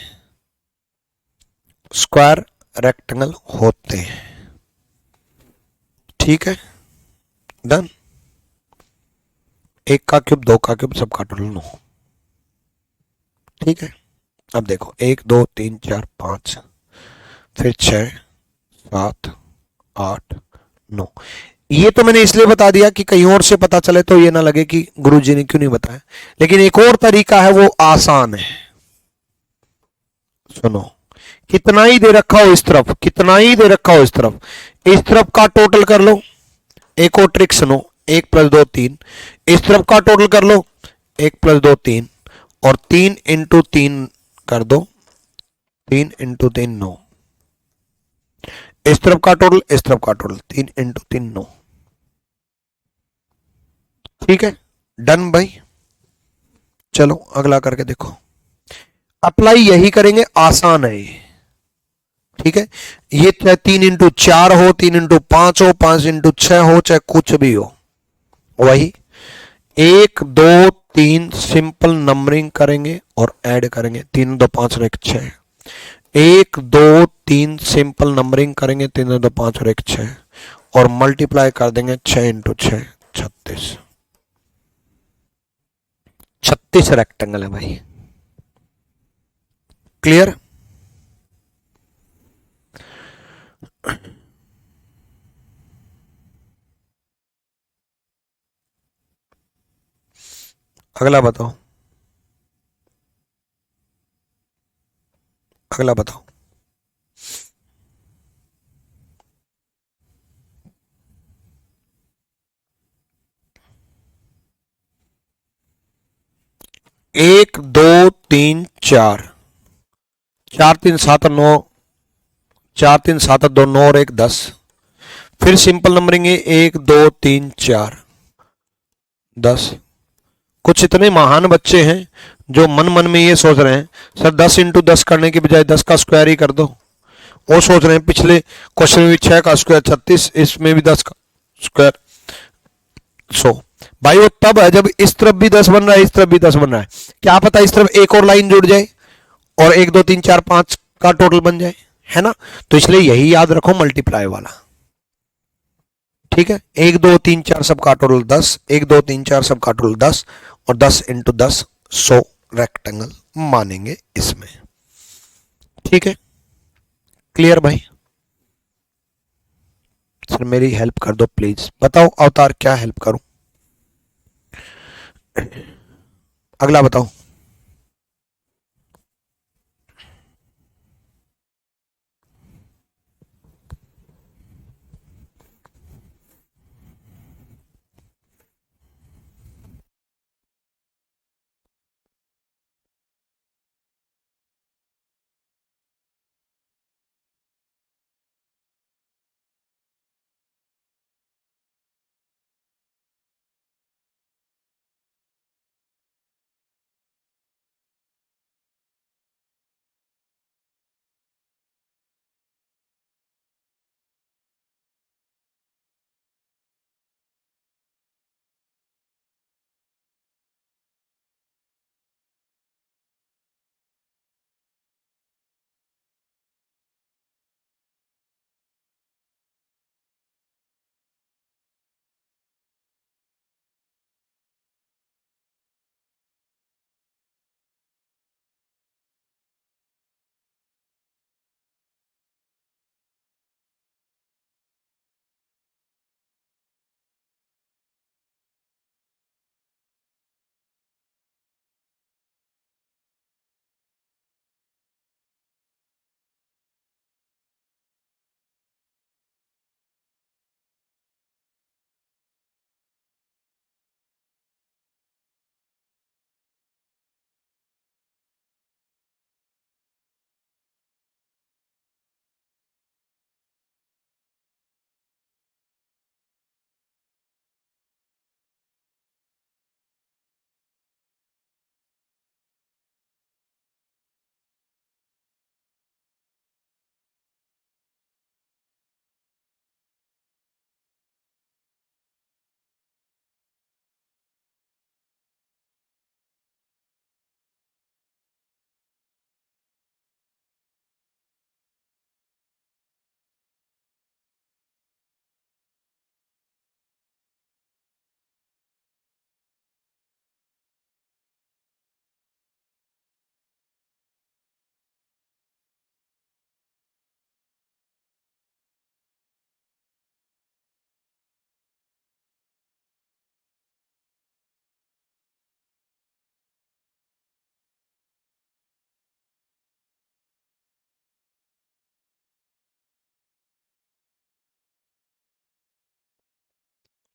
स्क्वायर रेक्टेंगल होते हैं। ठीक है, डन। 1 का क्यूब, 2 का क्यूब, सबका टोटल 9। ठीक है, अब देखो 1 2 3 4 5, फिर 6 7 8 9। ये तो मैंने इसलिए बता दिया कि कहीं और से पता चले तो ये ना लगे कि गुरुजी ने क्यों नहीं बताया। लेकिन एक और तरीका है, वो आसान है। सुनो, कितना ही दे रखा हो इस तरफ, कितना ही दे रखा हो इस तरफ का टोटल कर लो। एक और ट्रिक सुनो, 1 + 2 3। इस तरफ का टोटल कर लो, 1 + 2 3, और 3 × 3 कर दो, 3 × 3 9। इस तरफ का टोटल, इस तरफ का टोटल, 3 × 3 9। ठीक है, डन भाई। चलो अगला करके देखो। अप्लाई यही करेंगे, आसान है ये। ठीक है, ये चाहे 3 × 4 हो, 3 × 5 हो, 5 × 6 हो, चाहे कुछ भी हो, वही 1 2 3 सिंपल नंबरिंग करेंगे और ऐड करेंगे। 3 2 5 और 1 6। 1 2 3 सिंपल नंबरिंग करेंगे, 3 2 5 और 1 6, और मल्टीप्लाई कर देंगे 6 × 6 36। 36 रेक्टेंगल है भाई। क्लियर? अगला बताओ, अगला बताओ। 1 2 3 4, 4 3 7 9, 4 3 7 2 9 और 1 10। फिर सिंपल नंबरिंग है, 1 2 3 4 10। कुछ इतने महान बच्चे हैं जो मन मन में ये सोच रहे हैं, सर 10 × 10 करने के बजाय 10 का स्क्वायर ही कर दो। वो सोच रहे हैं पिछले क्वेश्चन में भी 6 का स्क्वायर 36, इसमें भी 10 का स्क्वायर 100। भाई वो तब है जब इस तरफ भी 10 बन रहा है, इस तरफ भी 10 बन रहा है। क्या पता इस तरफ एक और लाइन जुड़ जाए और 1 2 3 4 5 का टोटल बन जाए, है ना? तो इसलिए यही याद रखो, मल्टीप्लाई वाला। ठीक है, 1 2 3 4 सबका टोटल 10, 1 2 3 4 सबका टोटल 10, और 10 × 10 100 रेक्टेंगल मानेंगे इसमें। ठीक है, क्लियर भाई? सर मेरी हेल्प कर दो प्लीज, बताओ अवतार क्या हेल्प करूं? अगला बताओ।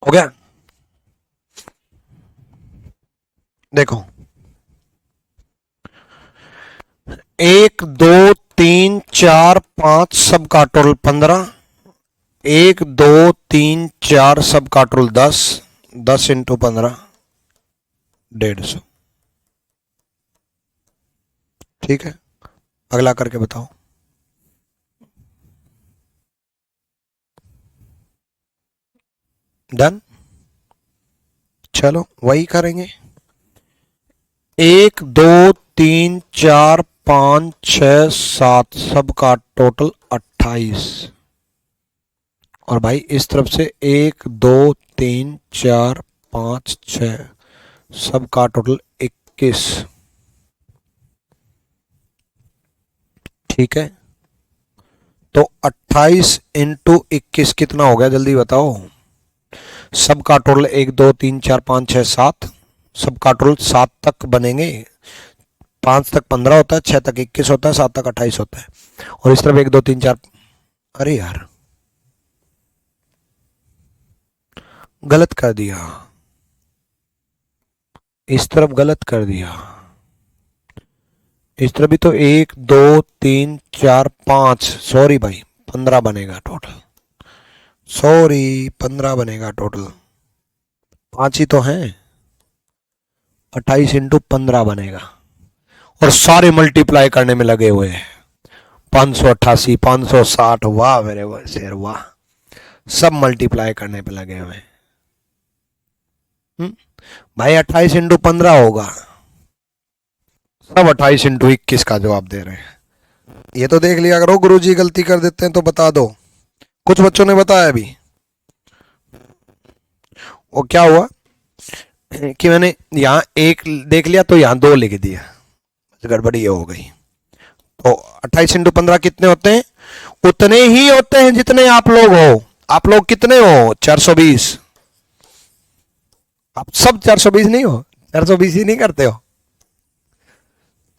हो गया। देखो 1 2 3 4 5 सबका टोटल 15, 1 2 3 4 सबका टोटल 10, 10 × 15 150। ठीक है, अगला करके बताओ। डन, चलो वही करेंगे। 1 2 3 4 5 6 7 सबका टोटल 28। और भाई इस तरफ से 1 2 3 4 5 6 सबका टोटल 21। ठीक है, तो 28 × 21 कितना हो गया, जल्दी बताओ। सबका टोटल 1 2 3 4 5 6 7, सबका टोटल 7 तक बनेंगे। 5 तक 15 होता है, 6 तक 21 होता है, 7 तक 28 होता है। और इस तरफ 1 2 3 4, अरे यार गलत कर दिया, इस तरफ गलत कर दिया। इस तरफ भी तो 1 2 3 4 5, सॉरी भाई 15 बनेगा टोटल, सॉरी 15 बनेगा टोटल, 5 ही तो हैं। 28 × 15 बनेगा। और सारे मल्टीप्लाई करने में लगे हुए हैं। 588, 560, वाह मेरे शेर वाह, सब मल्टीप्लाई करने पे लगे हुए हैं। भाई 28 × 15 होगा, सब 28 × 21 का जवाब दे रहे हैं। ये तो देख लिया करो, गुरुजी गलती कर देते हैं तो बता दो। कुछ बच्चों ने बताया अभी, वो क्या हुआ कि मैंने यहाँ 1 देख लिया तो यहाँ 2 लिख दिया, गड़बड़ी ये हो गई। तो 28 × 15 कितने होते हैं? उतने ही होते हैं जितने आप लोग हो। आप लोग कितने हो? 420। आप सब 420 नहीं हो, 420 ही नहीं करते हो।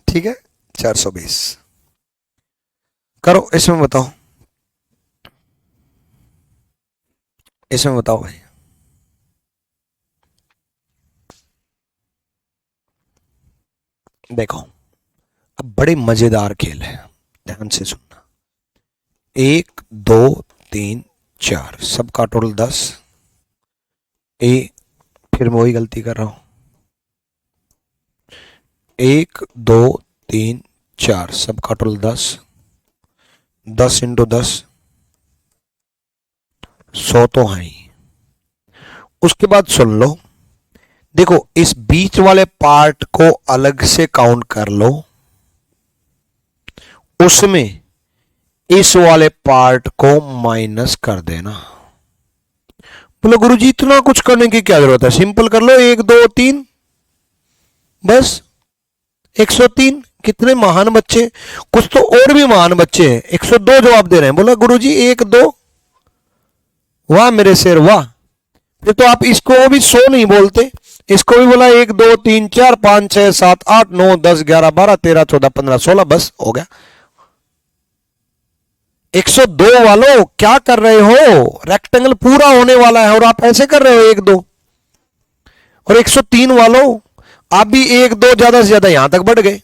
ठीक है, 420 करो। इसमें बताओ, इसमें बताओ भाई। देखो अब बड़े मजेदार खेल है, ध्यान से सुनना। 1 2 3 4 सबका टोटल 10। फिर मैं वही गलती कर रहा हूं। 1 2 3 4 सबका टोटल 10, 10 × 10 100 तो है ही। उसके बाद सुन लो, देखो इस बीच वाले पार्ट को अलग से काउंट कर लो, उसमें इस वाले पार्ट को माइनस कर देना। बोलो गुरुजी इतना कुछ करने की क्या जरूरत है, सिंपल कर लो। 1 2 3 बस 103। कितने महान बच्चे, कुछ तो और भी महान बच्चे हैं 102 जवाब दे रहे हैं। बोला गुरुजी 1 2, वाह मेरे शेर वाह। फिर तो आप इसको भी 100 नहीं बोलते, इसको भी बोला 1 2 3 4 5 6 7 8 9 10 11 12 13 14 15 16, बस हो गया। 102 वालों क्या कर रहे हो, रेक्टेंगल पूरा होने वाला है और आप ऐसे कर रहे हो 1 2। और 103 वालों आप भी 1 2 ज्यादा से ज्यादा यहां तक बढ़ गए।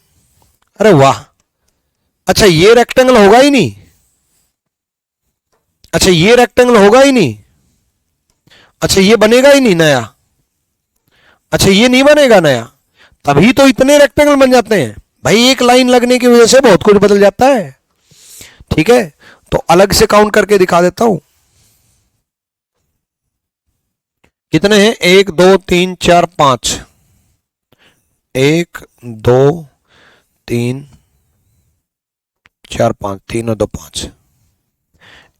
अरे वाह, अच्छा ये रेक्टेंगल होगा ही नहीं, अच्छा ये रेक्टेंगल होगा ही नहीं, अच्छा ये बनेगा ही नहीं नया, अच्छा ये नहीं बनेगा नया। तभी तो इतने रेक्टेंगल बन जाते हैं भाई, एक लाइन लगने की वजह से बहुत कुछ बदल जाता है। ठीक है, तो अलग से काउंट करके दिखा देता हूं। कितने हैं? 1 2 3 4 5, 1 2 3 4 5, 3 और 2 5,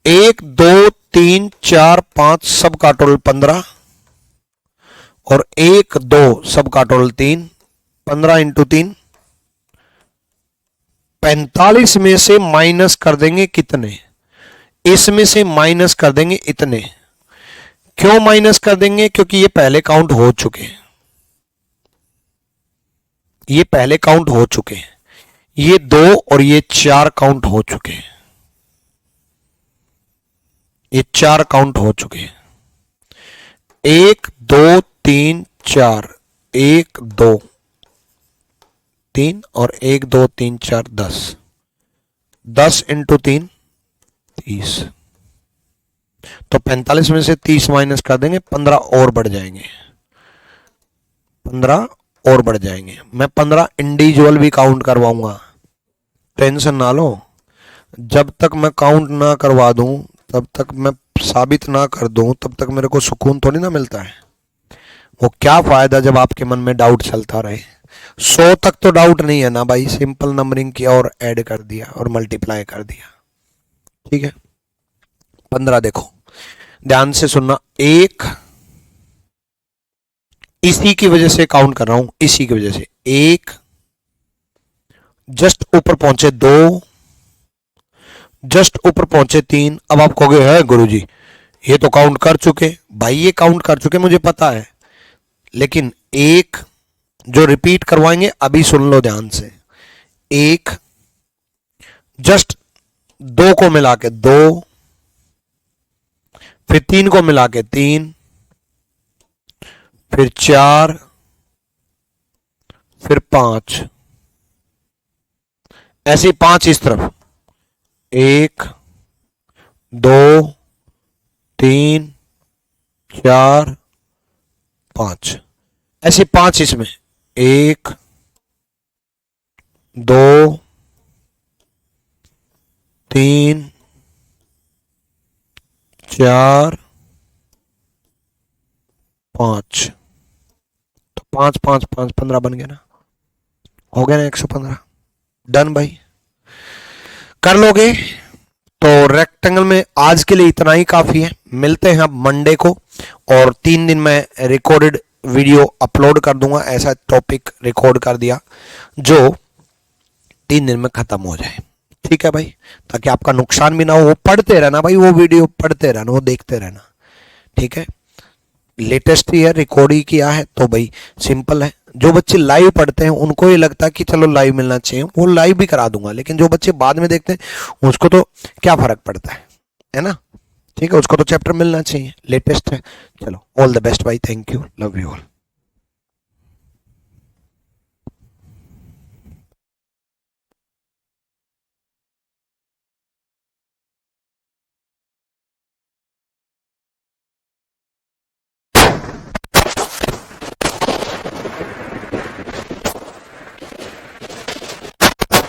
1 2 3 4 5 सबका टोटल 15 और 1 2 सबका टोटल 3, 15 × 3 45 में से माइनस कर देंगे कितने? इसमें से माइनस कर देंगे इतने। क्यों माइनस कर देंगे? क्योंकि ये पहले काउंट हो चुके हैं, ये पहले काउंट हो चुके हैं, ये 2 और ये 4 काउंट हो चुके हैं, ये 4 काउंट हो चुके हैं। 1 2 3 4, 1 2 3 और 1 2 3 4 10, 10 इंटू 3 30। तो 45 में से 30 माइनस कर देंगे, 15 और बढ़ जाएंगे, 15 और बढ़ जाएंगे। मैं 15 इंडिविजुअल भी काउंट करवाऊंगा, टेंशन ना लो। जब तक मैं काउंट ना करवा दूं, तब तक मैं साबित ना कर दूं, तब तक मेरे को सुकून थोड़ी ना मिलता है। वो क्या फायदा जब आपके मन में डाउट चलता रहे। 100 तक तो डाउट नहीं है ना भाई, सिंपल नंबरिंग किया और ऐड कर दिया और मल्टीप्लाई कर दिया, ठीक है। 15 देखो, ध्यान से सुनना, 1 इसी की वजह से काउंट कर रहा हूं, इसी की वजह से 1, जस्ट ऊपर पहुंचे 2, जस्ट ऊपर पहुंचे 3। अब आप कहोगे है गुरुजी ये तो काउंट कर चुके, भाई ये काउंट कर चुके मुझे पता है, लेकिन एक जो रिपीट करवाएंगे अभी सुन लो ध्यान से। 1 जस्ट 2 को मिला के 2, फिर 3 को मिला के 3, फिर 4, फिर 5, ऐसे 5 इस तरफ, 1 2 3 4 5, ऐसे 5 इसमें, 1 2 3 4 5, तो 5 5 5 15 बन गया ना, हो गया ना 115। डन भाई, कर लोगे तो। रेक्टेंगल में आज के लिए इतना ही काफी है, मिलते हैं अब मंडे को, और 3 दिन में रिकॉर्डेड वीडियो अपलोड कर दूंगा। ऐसा टॉपिक रिकॉर्ड कर दिया जो 3 दिन में खत्म हो जाए, ठीक है भाई, ताकि आपका नुकसान भी ना हो। वो पढ़ते रहना भाई, वो वीडियो पढ़ते रहना, वो देखते रहना, ठीक है। लेटेस्ट ही है, रिकॉर्ड ही किया है, तो भाई सिंपल है। जो बच्चे लाइव पढ़ते हैं उनको ये लगता है कि चलो लाइव मिलना चाहिए, वो लाइव भी करा दूंगा, लेकिन जो बच्चे बाद में देखते हैं उसको तो क्या फर्क पड़ता है ना, ठीक है, उसको तो चैप्टर मिलना चाहिए, लेटेस्ट है। चलो, ऑल द बेस्ट भाई, thank you, love you all.